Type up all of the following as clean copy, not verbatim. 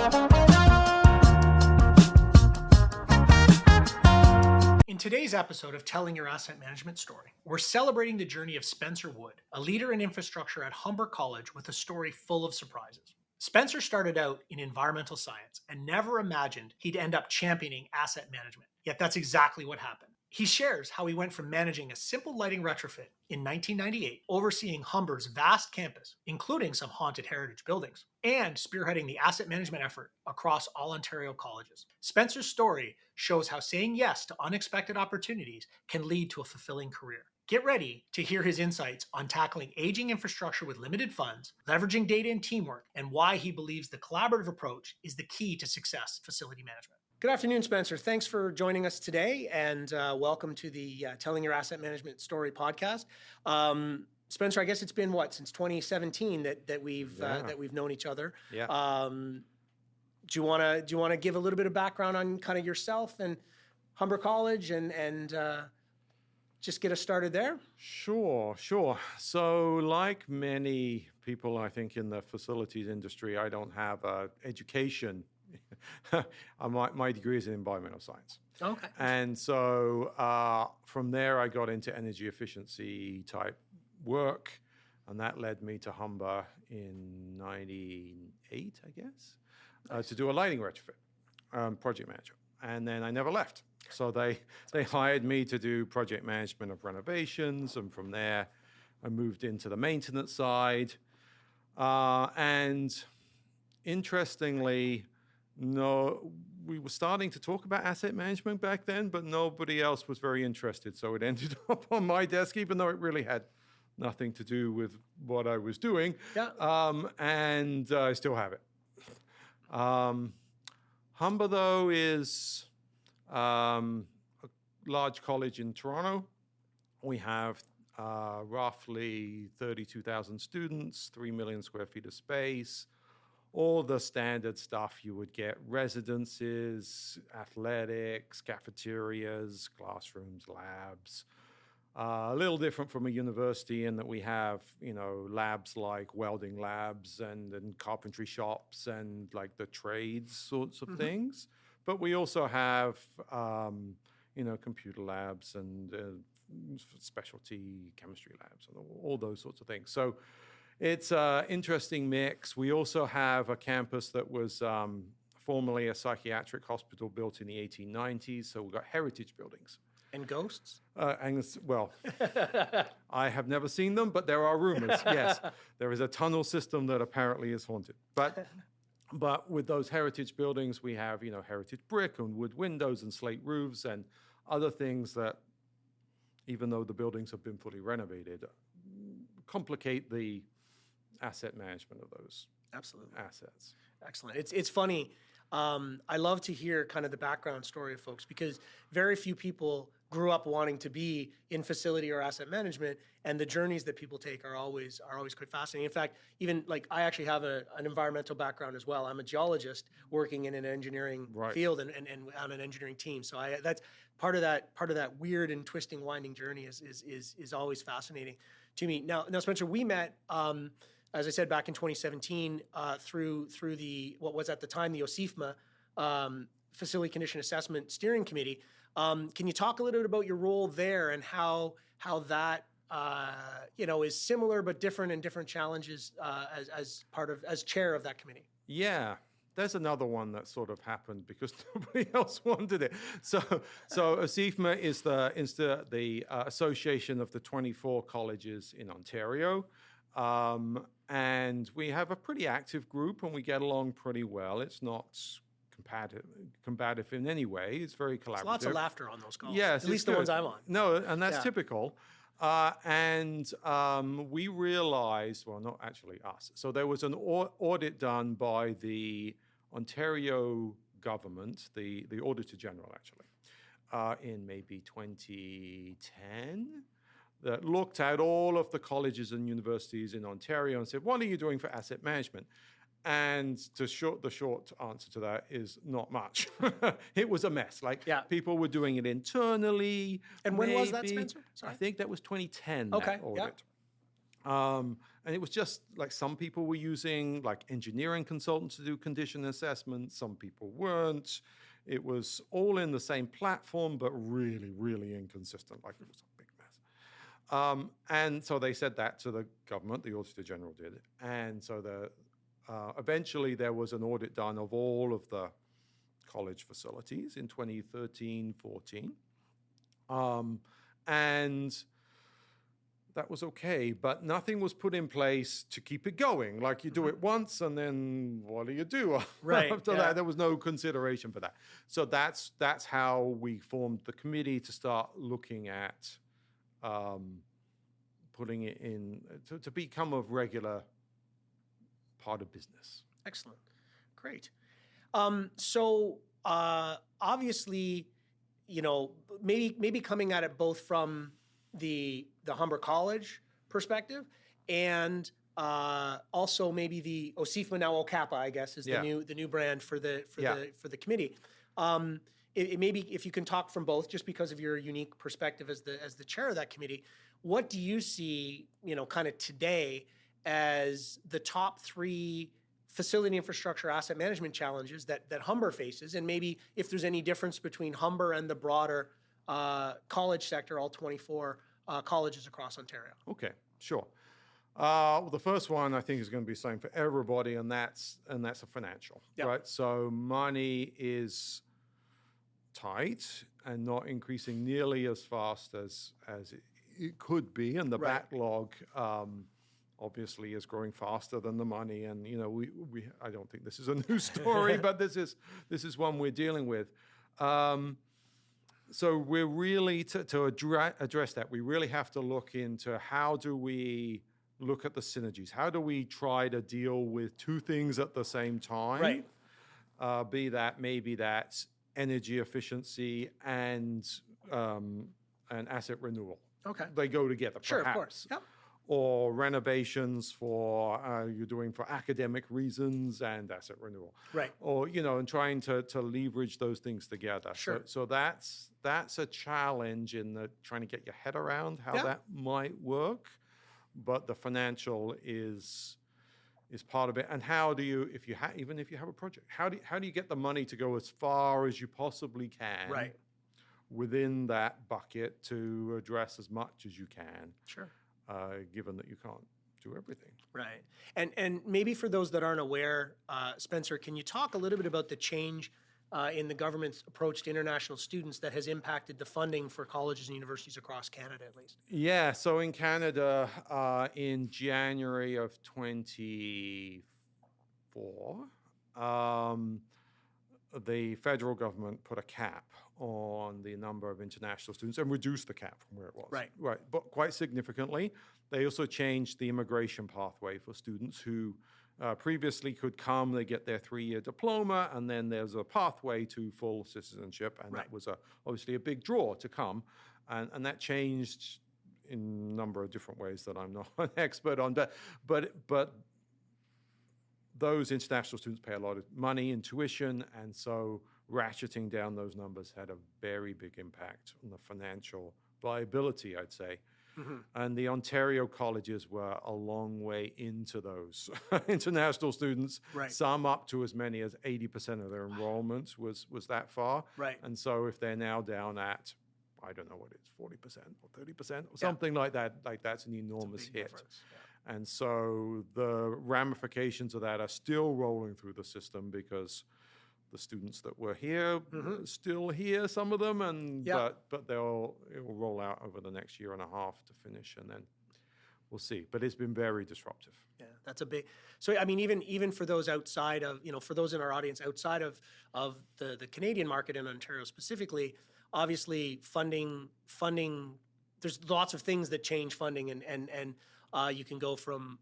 In today's episode of Telling Your Asset Management Story, we're celebrating the journey of Spencer Wood, a leader in infrastructure at Humber College with a story full of surprises. Spencer started out in environmental science and never imagined he'd end up championing asset management. Yet that's exactly what happened. He shares how he went from managing a simple lighting retrofit in 1998, overseeing Humber's vast campus, including some haunted heritage buildings, and spearheading the asset management effort across all Ontario colleges. Spencer's story shows how saying yes to unexpected opportunities can lead to a fulfilling career. Get ready to hear his insights on tackling aging infrastructure with limited funds, leveraging data and teamwork, and why he believes the collaborative approach is the key to success in facility management. Good afternoon, Spencer. Thanks for joining us today, and welcome to the Telling Your Asset Management Story podcast. Spencer, I guess it's been since 2017 that we've known each other. Yeah. Do you want to give a little bit of background on kind of yourself and Humber College and just get us started there? Sure. So like many people, I think, in the facilities industry, I don't have education. My degree is in environmental science. Okay. And so from there, I got into energy efficiency type work, and that led me to Humber in 98, I guess, Nice. to do a lighting retrofit, project manager. And then I never left. So they hired me to do project management of renovations, and from there, I moved into the maintenance side. And interestingly, we were starting to talk about asset management back then, but nobody else was very interested. So it ended up on my desk, even though it really had nothing to do with what I was doing. Yeah. And I still have it. Humber, though, is a large college in Toronto. We have roughly 32,000 students, 3 million square feet of space, all the standard stuff you would get: residences, athletics, cafeterias, classrooms, labs. A little different from a university in that we have, labs like welding labs and carpentry shops and like the trades sorts of things. But we also have, computer labs and specialty chemistry labs and all those sorts of things. So it's an interesting mix. We also have a campus that was formerly a psychiatric hospital built in the 1890s. So we've got heritage buildings. And ghosts? Well, I have never seen them, but there are rumors. Yes, there is a tunnel system that apparently is haunted. But with those heritage buildings, we have, heritage brick and wood windows and slate roofs and other things that, even though the buildings have been fully renovated, complicate the asset management of those assets. Excellent. It's funny. I love to hear kind of the background story of folks, because very few people grew up wanting to be in facility or asset management, and the journeys that people take are always quite fascinating. In fact, even I actually have an environmental background as well. I'm a geologist working in an engineering field and on an engineering team. So that's part of that weird and twisting, winding journey is always fascinating to me. Now, Spencer, we met, as I said, back in 2017 through the, what was at the time the OSIFMA Facility Condition Assessment Steering Committee. Can you talk a little bit about your role there and how that is similar but different, and different challenges as chair of that committee? Yeah. There's another one that sort of happened because nobody else wanted it. So OSIFMA is the association of the 24 colleges in Ontario. And we have a pretty active group, and we get along pretty well. It's not combative in any way. It's very collaborative. There's lots of laughter on those calls. Yes, at least the ones I'm on. No, and that's typical. And we realized, well, not actually us. So there was an audit done by the Ontario government, the Auditor General, actually, in maybe 2010, that looked at all of the colleges and universities in Ontario and said, what are you doing for asset management? And the short answer to that is not much. It was a mess. People were doing it internally. And when was that, Spencer? Sorry. I think that was 2010, okay. that audit. And it was just like some people were using like engineering consultants to do condition assessment, some people weren't. It was all in the same platform, but really, really inconsistent. Like it was a big mess. And so they said that to the government, the Auditor General did. And so eventually there was an audit done of all of the college facilities in 2013, 14. And that was okay, but nothing was put in place to keep it going. Like you do it once, and then what do you do Right, after yeah. that? There was no consideration for that. So that's how we formed the committee to start looking at putting it in to become a regular part of business. Excellent. Great. Obviously, maybe coming at it both from the Humber College perspective and also maybe the OSIFMA, now OCAPA, I guess, is the new brand for the committee. It maybe if you can talk from both, just because of your unique perspective as the chair of that committee, what do you see, kind of today as the top 3 facility infrastructure asset management challenges that Humber faces, and maybe if there's any difference between Humber and the broader college sector, all 24 colleges across Ontario? Okay, sure. Well, the first one I think is going to be the same for everybody, and that's a financial, right? So money is tight and not increasing nearly as fast as it could be, and the backlog obviously is growing faster than the money. And I don't think this is a new story, but this is one we're dealing with. So we're really to address that, we really have to look into how do we look at the synergies? How do we try to deal with 2 things at the same time? Right. Be that maybe that's energy efficiency and asset renewal. Okay. They go together, Sure, perhaps. of course. Yep. Or renovations for you're doing for academic reasons and asset renewal. Right. Or and trying to leverage those things together. Sure. So that's a challenge in trying to get your head around how that might work. But the financial is part of it. And how do you, even if you have a project, how do you get the money to go as far as you possibly can? Right. Within that bucket to address as much as you can. Sure. Given that you can't do everything. Right. And maybe for those that aren't aware, Spencer, can you talk a little bit about the change in the government's approach to international students that has impacted the funding for colleges and universities across Canada, at least? Yeah. So in Canada, in January of 24, the federal government put a cap on the number of international students and reduced the cap from where it was. Right. Right. But quite significantly, they also changed the immigration pathway for students who previously could come, they get their 3-year diploma, and then there's a pathway to full citizenship. And that was obviously a big draw to come. And that changed in a number of different ways that I'm not an expert on. But those international students pay a lot of money in tuition, and so ratcheting down those numbers had a very big impact on the financial viability, I'd say. Mm-hmm. And the Ontario colleges were a long way into those international students. Right. Some up to as many as 80% of their enrollment was that far. Right. And so if they're now down at, I don't know what it is, 40% or 30% or something like that, like that's an enormous hit. Yeah. And so the ramifications of that are still rolling through the system because the students that were here still here, some of them, and but it will roll out over the next year and a half to finish, and then we'll see. But it's been very disruptive. Yeah, that's a big. So I mean, even for those outside of, for those in our audience outside of the Canadian market in Ontario specifically, obviously funding. There's lots of things that change funding, and you can go from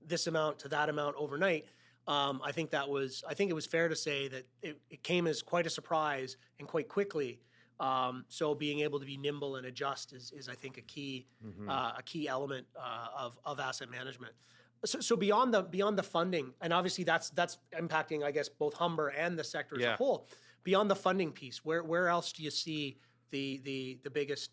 this amount to that amount overnight. I think it was fair to say that it came as quite a surprise and quite quickly. So being able to be nimble and adjust is I think a key element of asset management. So beyond the funding, and obviously that's impacting, I guess, both Humber and the sector as a whole. Beyond the funding piece, where else do you see the biggest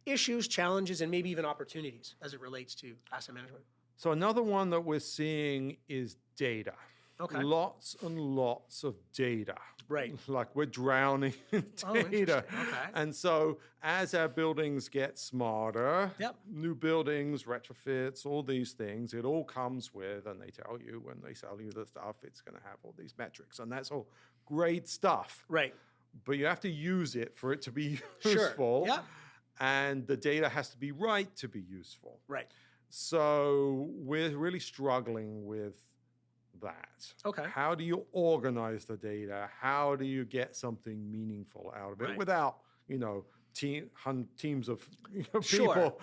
issues, challenges, and maybe even opportunities as it relates to asset management? So another one that we're seeing is data. Okay. Lots and lots of data. Right. Like we're drowning in Oh, data. interesting. Okay. And so as our buildings get smarter, Yep. new buildings, retrofits, all these things, it all comes with, and they tell you when they sell you the stuff, it's going to have all these metrics. And that's all great stuff. Right. But you have to use it for it to be Sure. useful. Yeah. And the data has to be right to be useful. Right. So we're really struggling with that. Okay. How do you organize the data? How do you get something meaningful out of it Right. without, teams of people? Sure.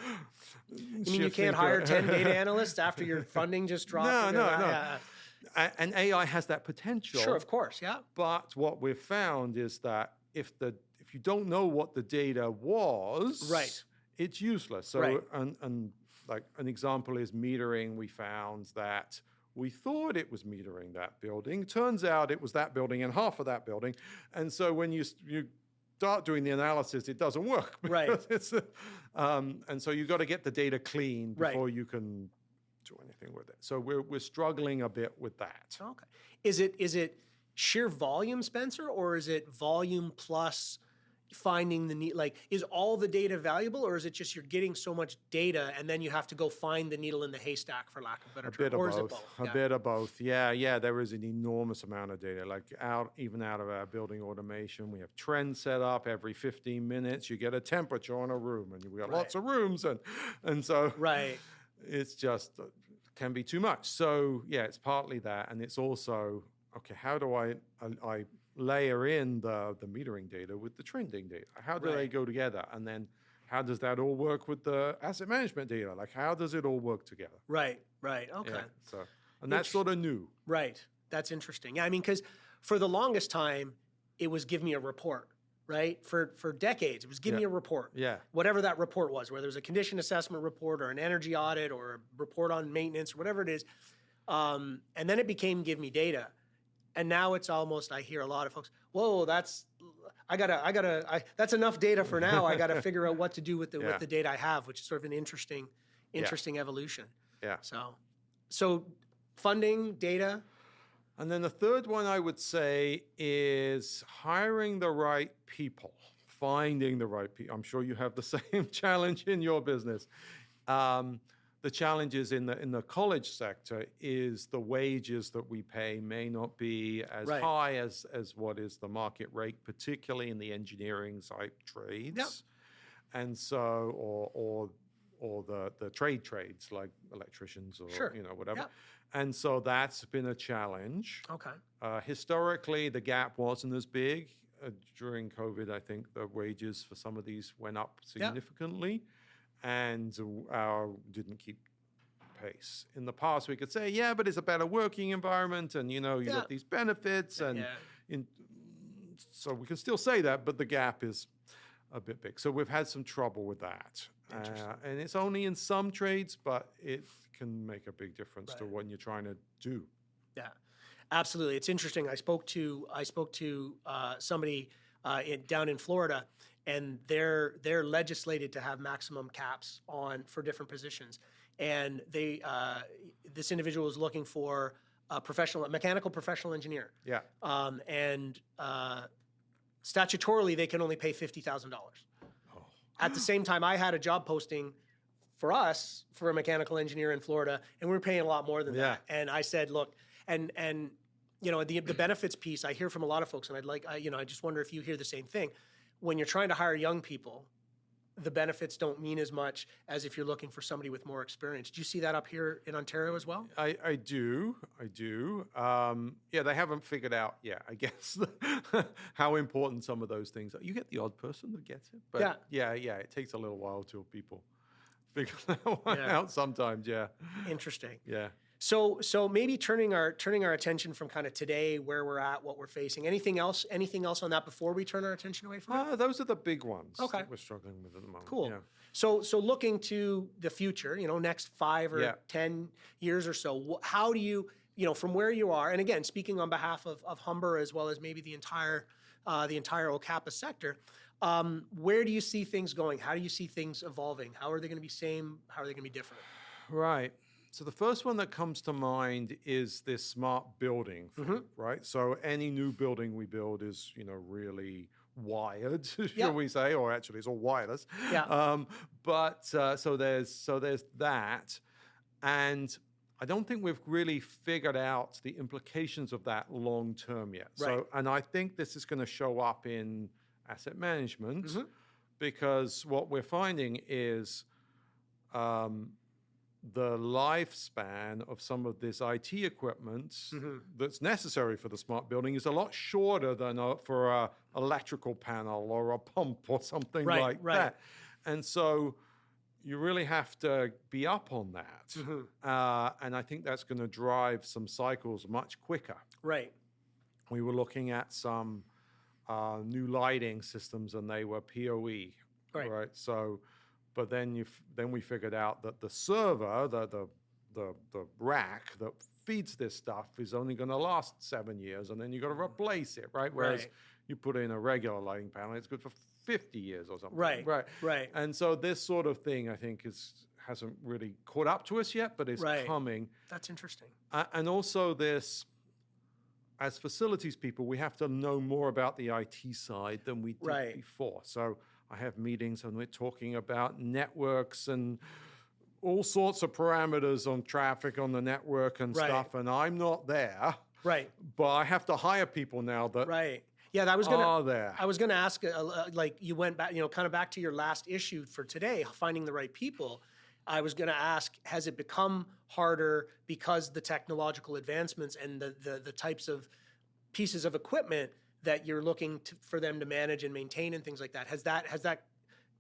You mean you can't hire 10 data analysts after your funding just dropped? No. Yeah. And AI has that potential. Sure, of course, yeah. But what we've found is that if you don't know what the data was, right, it's useless. So, right. and like an example is metering. We found that we thought it was metering that building. Turns out it was that building and half of that building. And so when you start doing the analysis, it doesn't work. Right. And so you've got to get the data clean before you can do anything with it. So we're struggling a bit with that. Okay. Is it sheer volume, Spencer, or is it volume plus finding the need? Like, is all the data valuable, or is it just you're getting so much data and then you have to go find the needle in the haystack, for lack of a better term? Bit of or both. Is it both? A bit of both. Yeah. There is an enormous amount of data. Like even out of our building automation, we have trends set up every 15 minutes. You get a temperature on a room, and we got lots of rooms, and so it's just can be too much. So yeah, it's partly that, and it's also okay. How do I layer in the metering data with the trending data? How do they go together? And then how does that all work with the asset management data? Like, how does it all work together? Right. Okay. Yeah, so, and that's sort of new. Right. That's interesting. Yeah, I mean, because for the longest time, it was give me a report, right? For decades, it was give me a report. Yeah. Whatever that report was, whether it was a condition assessment report or an energy audit or a report on maintenance or whatever it is. And then it became give me data. And now it's almost, I hear a lot of folks, whoa, that's enough data for now. I got to figure out what to do with the data I have, which is sort of an interesting evolution. Yeah. So funding, data. And then the third one I would say is hiring the right people, finding the right people. I'm sure you have the same challenge in your business. The challenges in the college sector is the wages that we pay may not be as high as what is the market rate, particularly in the engineering type trades. Yep. And so, or the trades like electricians or whatever. Yep. And so that's been a challenge. Okay. Historically, the gap wasn't as big. During COVID, I think the wages for some of these went up significantly. And didn't keep pace. In the past, we could say, but it's a better working environment, and you got these benefits, and so we can still say that, but the gap is a bit big. So we've had some trouble with that, and it's only in some trades, but it can make a big difference to what you're trying to do. Yeah, absolutely. It's interesting. I spoke to somebody down in Florida. And they're legislated to have maximum caps for different positions, and this individual was looking for a mechanical professional engineer. Yeah. And statutorily they can only pay $50,000. Oh. At the same time, I had a job posting for us for a mechanical engineer in Florida, and we were paying a lot more than that. And I said, look, and the benefits piece, I hear from a lot of folks, and I just wonder if you hear the same thing. When you're trying to hire young people, the benefits don't mean as much as if you're looking for somebody with more experience. Do you see that up here in Ontario as well? I do. They haven't figured out yet, I guess, how important some of those things are. You get the odd person that gets it, but it takes a little while till people figure that one out sometimes. Yeah. Interesting. Yeah. So maybe turning our attention from kind of today, where we're at, what we're facing. Anything else on that before we turn our attention away from it? Those are the big ones that we're struggling with at the moment. Cool. Yeah. So looking to the future, next 5 or 10 years or so, how do you, from where you are, and again, speaking on behalf of Humber as well as maybe the entire OCAPA sector, where do you see things going? How do you see things evolving? How are they going to be same? How are they going to be different? Right. So the first one that comes to mind is this smart building, right? So any new building we build is, really wired, Yeah. shall we say, or actually it's all wireless. Yeah. So there's that, and I don't think we've really figured out the implications of that long term yet. Right. So, and I think this is going to show up in asset management because what we're finding is the lifespan of some of this IT equipment that's necessary for the smart building is a lot shorter than for a electrical panel or a pump or something like that. And so you really have to be up on that. And I think that's going to drive some cycles much quicker. Right. We were looking at some new lighting systems and they were PoE, right? So, but then we figured out that the server, the rack that feeds this stuff is only going to last 7 years, and then you got to replace it, right? Whereas you put in a regular lighting panel, it's good for 50 years or something. Right. And so this sort of thing, I think, hasn't really caught up to us yet, but is coming. That's interesting. And also this, as facilities people, we have to know more about the IT side than we did before. So I have meetings and we're talking about networks and all sorts of parameters on traffic on the network and stuff, and I'm not there. Right. But I have to hire people now that Yeah, I was there. I was gonna ask, like you went back, kind of back to your last issue for today, finding the right people. I was gonna ask, has it become harder because the technological advancements and the types of pieces of equipment that you're looking for them to manage and maintain and things like that? Has that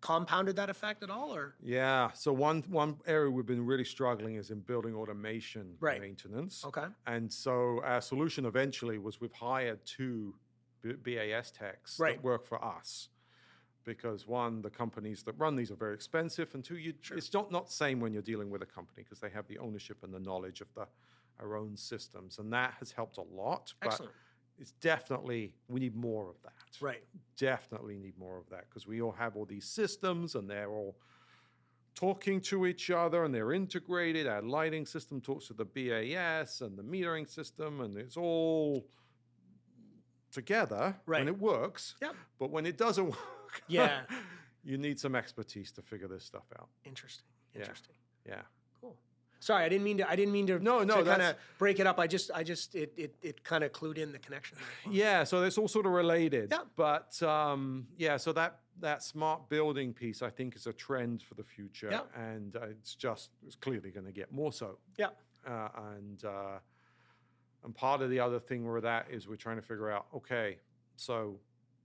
compounded that effect at all, or? Yeah. So one area we've been really struggling is in building automation maintenance. Okay. And so our solution eventually was we've hired 2 BAS techs that work for us. Because one, the companies that run these are very expensive, and two, it's not the same when you're dealing with a company because they have the ownership and the knowledge of our own systems, and that has helped a lot. Excellent. But it's definitely, we need more of that. Right. Definitely need more of that because we all have all these systems and they're all talking to each other and they're integrated. Our lighting system talks to the BAS and the metering system, and it's all together and it works. Yep. But when it doesn't work, you need some expertise to figure this stuff out. Interesting. Yeah. Cool. Sorry, I didn't mean to No, kind of break it up. It kind of clued in the connection. Yeah, so it's all sort of related. Yeah. But so that smart building piece, I think, is a trend for the future, and it's clearly going to get more so. Yeah. And part of the other thing with that is we're trying to figure out, okay, so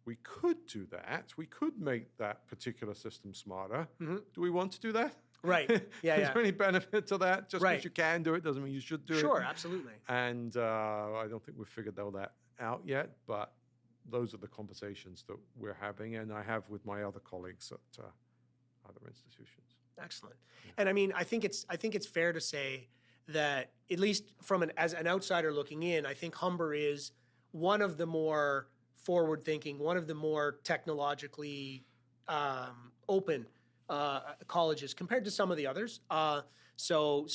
we could do that. We could make that particular system smarter. Do we want to do that? Right. Yeah. Is there any benefit to that? Just because you can do it doesn't mean you should do it. Sure, absolutely. And I don't think we've figured all that out yet, but those are the conversations that we're having, and I have with my other colleagues at other institutions. Excellent. And I mean, I think it's fair to say that, at least as an outsider looking in, I think Humber is one of the more forward-thinking, one of the more technologically open colleges compared to some of the others. So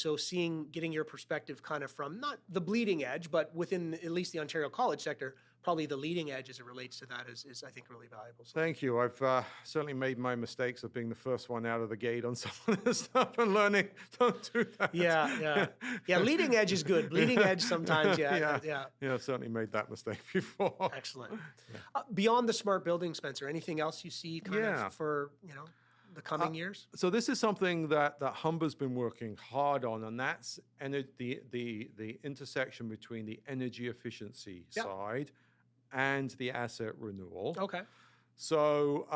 getting your perspective kind of from not the bleeding edge, but within at least the Ontario college sector, probably the leading edge as it relates to that is I think really valuable. So. Thank you. I've certainly made my mistakes of being the first one out of the gate on some of this stuff and learning don't do that. Yeah. Leading edge is good. Bleeding edge sometimes. Yeah. I've certainly made that mistake before. Excellent. Beyond the smart building, Spencer, anything else you see of for the coming years? So this is something that Humber's been working hard on, and that's the intersection between the energy efficiency side and the asset renewal. Okay. So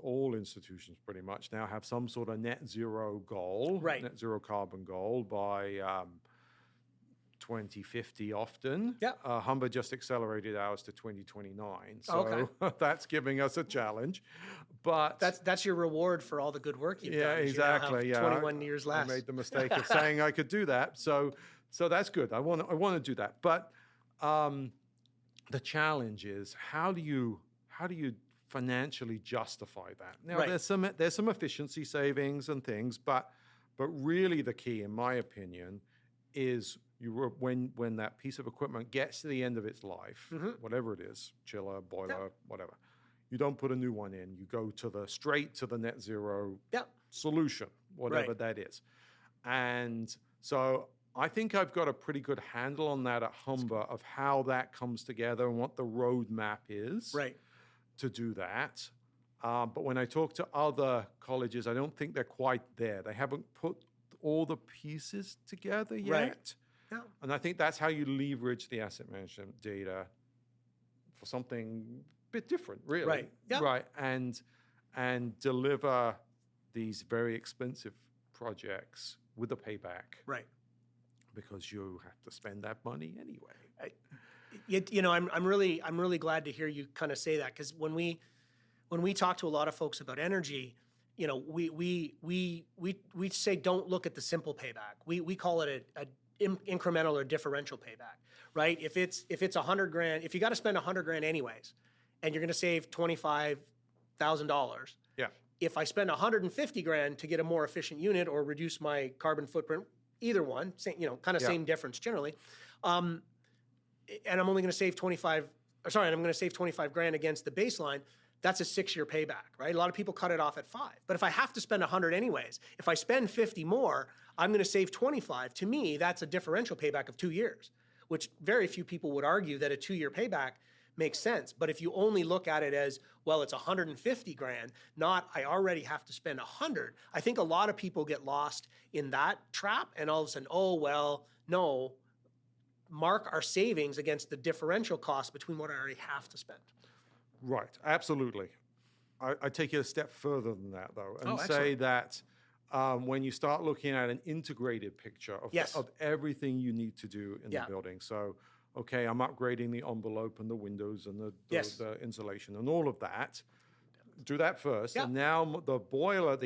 all institutions pretty much now have some sort of net zero goal, net zero carbon goal by 2050 often. Yeah. Humber just accelerated ours to 2029. So that's giving us a challenge. But that's your reward for all the good work you've done. Yeah, exactly. You now have 21 years less. I made the mistake of saying I could do that. So that's good. I want to do that. But the challenge is how do you financially justify that? Now there's some efficiency savings and things, but But really the key, in my opinion, is when that piece of equipment gets to the end of its life, whatever it is, chiller, boiler, whatever, you don't put a new one in. You go straight to the net zero solution, whatever that is. And so I think I've got a pretty good handle on that at Humber of how that comes together and what the roadmap is to do that. But when I talk to other colleges, I don't think they're quite there. They haven't put all the pieces together yet. Yeah. And I think that's how you leverage the asset management data for something a bit different, really. Right. Yeah. Right. And deliver these very expensive projects with a payback. Right. Because you have to spend that money anyway. I'm really glad to hear you kind of say that, because when we talk to a lot of folks about energy, we say don't look at the simple payback. We call it a incremental or differential payback, right? If it's $100,000, if you got to spend $100,000 anyways, and you're going to save $25,000. Yeah. If I spend $150,000 to get a more efficient unit or reduce my carbon footprint, either one, same difference generally, and I'm only going to save I'm going to save $25,000 against the baseline. That's a 6-year payback, right? A lot of people cut it off at 5. But if I have to spend 100 anyways, if I spend 50 more, I'm going to save 25. To me, that's a differential payback of 2 years, which very few people would argue that a 2-year payback makes sense. But if you only look at it as, well, it's $150,000, not I already have to spend 100, I think a lot of people get lost in that trap, and all of a sudden, oh, well, no, mark our savings against the differential cost between what I already have to spend. Right, absolutely. I take it a step further than that, though, and say that when you start looking at an integrated picture of everything you need to do in the building. So, okay, I'm upgrading the envelope and the windows and the insulation and all of that. Do that first. And now the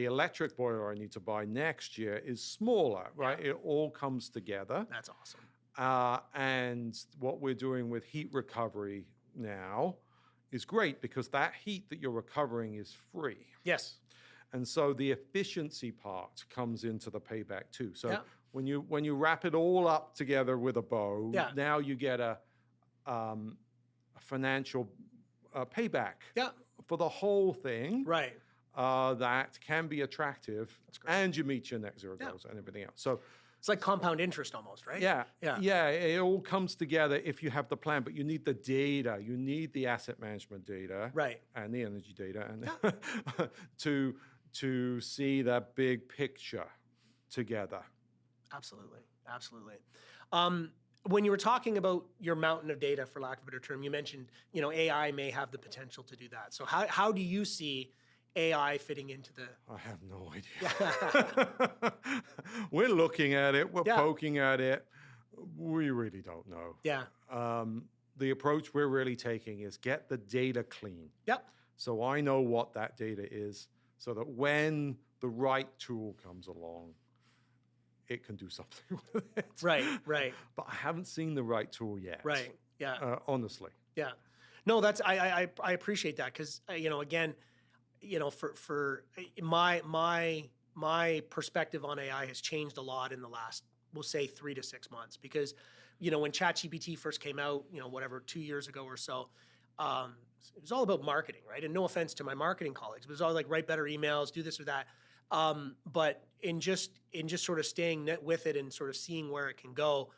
electric boiler I need to buy next year is smaller, right? It all comes together. That's awesome. And what we're doing with heat recovery now is great, because that heat that you're recovering is free. Yes. And so the efficiency part comes into the payback too. So when you wrap it all up together with a bow, now you get a financial payback for the whole thing. Right. That can be attractive, and you meet your net zero goals and everything else. So it's like compound interest almost, right? Yeah. It all comes together if you have the plan, but you need the data. You need the asset management data, and the energy data, and to see that big picture together. Absolutely. When you were talking about your mountain of data, for lack of a better term, you mentioned AI may have the potential to do that. So how do you see AI fitting into the... I have no idea. We're looking at it. We're poking at it. We really don't know. Yeah. The approach we're really taking is get the data clean. Yep. So I know what that data is, so that when the right tool comes along, it can do something with it. Right. But I haven't seen the right tool yet. Right. Yeah. Honestly. Yeah. No, that's I appreciate that, because again, for my perspective on AI has changed a lot in the last, we'll say, 3 to 6 months, because when ChatGPT first came out, 2 years ago or so, it was all about marketing, right? And no offense to my marketing colleagues, but it was all like, write better emails, do this or that. But in just sort of staying with it and sort of seeing where it can go,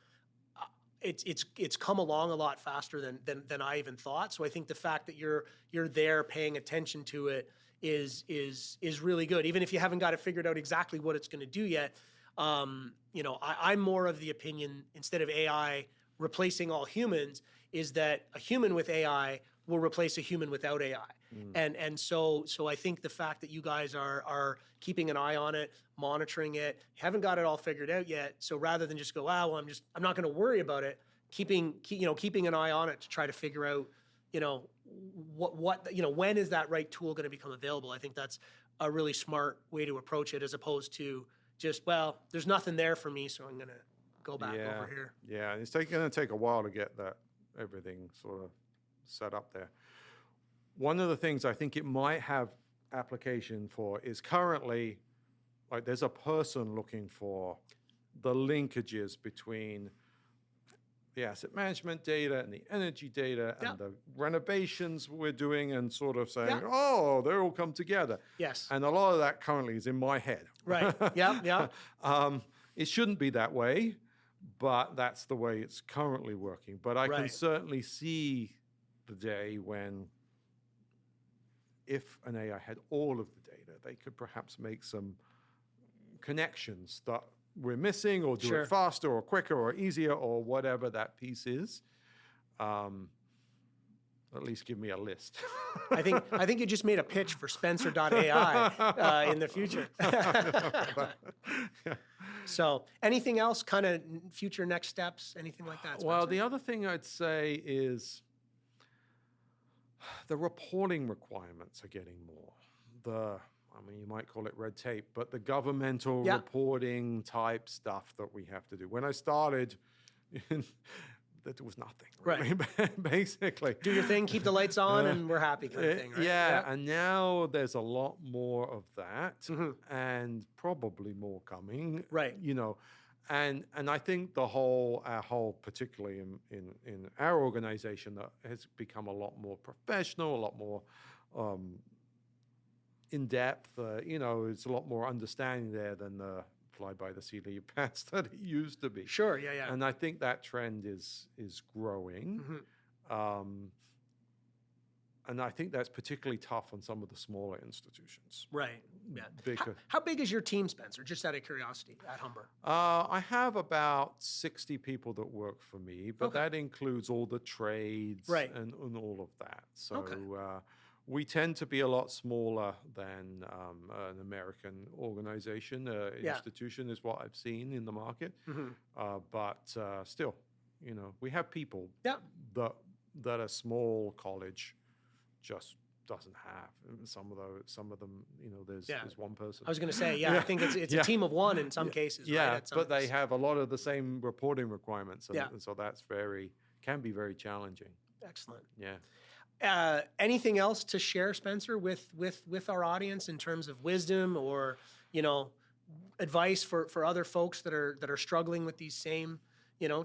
it's come along a lot faster than I even thought. So I think the fact that you're there paying attention to it is really good, even if you haven't got it figured out exactly what it's going to do yet. I'm more of the opinion, instead of AI replacing all humans, is that a human with AI will replace a human without AI. And so I think the fact that you guys are keeping an eye on it, monitoring it, haven't got it all figured out yet. So rather than just go, I'm not going to worry about it, keeping an eye on it to try to figure out, when is that right tool going to become available? I think that's a really smart way to approach it, as opposed to just, there's nothing there for me, so I'm going to go back over here. Yeah, it's going to take a while to get everything sort of set up there. One of the things I think it might have application for is currently like there's a person looking for the linkages between the asset management data and the energy data and the renovations we're doing, and sort of saying, oh, they all come together. Yes. And a lot of that currently is in my head. Right. Yeah. It shouldn't be that way, but that's the way it's currently working. But I can certainly see the day when, if an AI had all of the data, they could perhaps make some connections that we're missing, or do it faster or quicker or easier or whatever that piece is. At least give me a list. I think you just made a pitch for Spencer.ai in the future. So anything else, kind of future next steps, anything like that, Spencer? Well, the other thing I'd say is the reporting requirements are getting more. You might call it red tape, but the governmental reporting type stuff that we have to do. When I started, that was nothing, really, basically. Do your thing, keep the lights on, and we're happy kind of thing, right? Yeah, and now there's a lot more of that, and probably more coming. Right. And I think our whole, particularly in our organization, that has become a lot more professional, a lot more in depth. It's a lot more understanding there than the fly by the seat of your pants that it used to be. Sure, yeah. And I think that trend is growing. And I think that's particularly tough on some of the smaller institutions. Right. Yeah. How big is your team, Spencer? Just out of curiosity, at Humber. I have about 60 people that work for me, but that includes all the trades and all of that. So we tend to be a lot smaller than an American organization. Institution is what I've seen in the market. But still, we have people that a small college just doesn't have. And some of them, there's one person. I was going to say, I think it's a team of one in some cases. Yeah, right? But they have a lot of the same reporting requirements, and so that's can be very challenging. Excellent. Yeah. Anything else to share, Spencer, with our audience in terms of wisdom or advice for other folks that are struggling with these same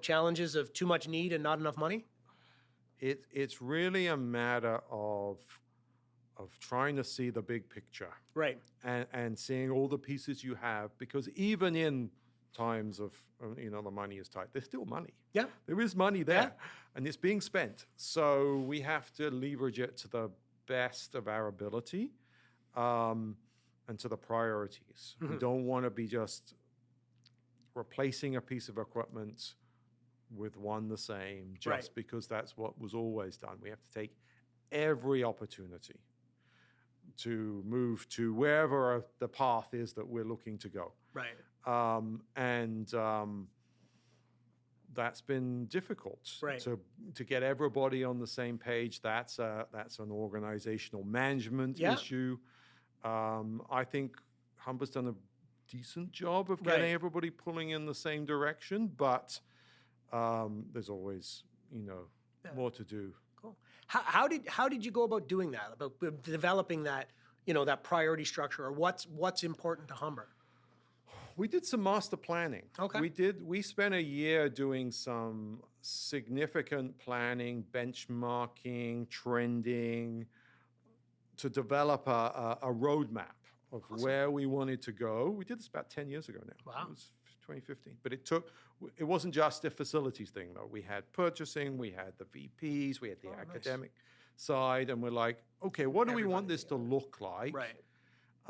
challenges of too much need and not enough money? It's really a matter of trying to see the big picture, right? And seeing all the pieces you have, because even in times of the money is tight, there's still money. Yeah, there is money there, and it's being spent. So we have to leverage it to the best of our ability, and to the priorities. We don't want to be just replacing a piece of equipment with one the same just because that's what was always done. We have to take every opportunity to move to wherever the path is that we're looking to go. Right. That's been difficult to get everybody on the same page. That's an organizational management issue. I think Humber's done a decent job of getting everybody pulling in the same direction, but there's always, more to do. Cool. How did you go about doing that? About developing that, that priority structure, or what's important to Humber? We did some master planning. Okay. We spent a year doing some significant planning, benchmarking, trending, to develop a roadmap of where we wanted to go. We did this about 10 years ago now. Wow. It was 2015. But it wasn't just a facilities thing, though. We had purchasing, we had the VPs, we had the academic side, and we're like, okay, what do we want this to look like? Right.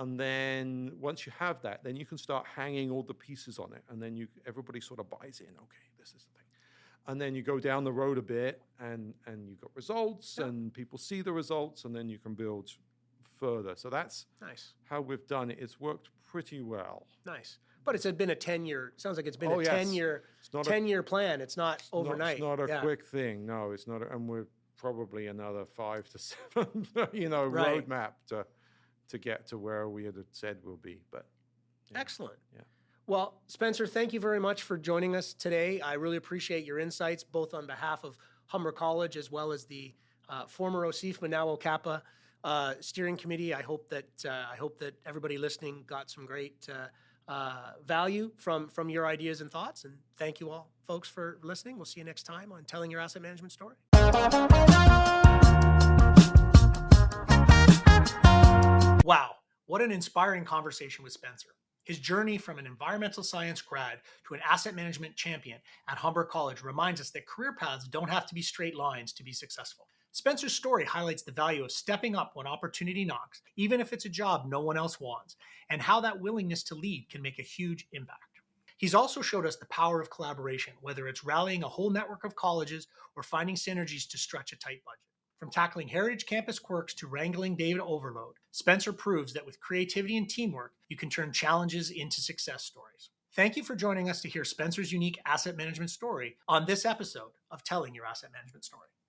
And then once you have that, then you can start hanging all the pieces on it, and then everybody sort of buys in. Okay, this is the thing. And then you go down the road a bit, and you've got results, and people see the results, and then you can build further. So that's how we've done it. It's worked pretty well. Nice. But it's been a 10-year, sounds like it's been a 10-year plan. It's not overnight. It's not a quick thing. No, it's not. And we're probably another 5 to 7, roadmap to get to where we had said we'll be. But excellent. Yeah. Well, Spencer, thank you very much for joining us today. I really appreciate your insights, both on behalf of Humber College as well as the former OSIF, but now Okapa steering committee. I hope that everybody listening got some great value from your ideas and thoughts. And thank you all, folks, for listening. We'll see you next time on Telling Your Asset Management Story. Wow, what an inspiring conversation with Spencer. His journey from an environmental science grad to an asset management champion at Humber College reminds us that career paths don't have to be straight lines to be successful. Spencer's story highlights the value of stepping up when opportunity knocks, even if it's a job no one else wants, and how that willingness to lead can make a huge impact. He's also showed us the power of collaboration, whether it's rallying a whole network of colleges or finding synergies to stretch a tight budget. From tackling heritage campus quirks to wrangling data overload, Spencer proves that with creativity and teamwork, you can turn challenges into success stories. Thank you for joining us to hear Spencer's unique asset management story on this episode of Telling Your Asset Management Story.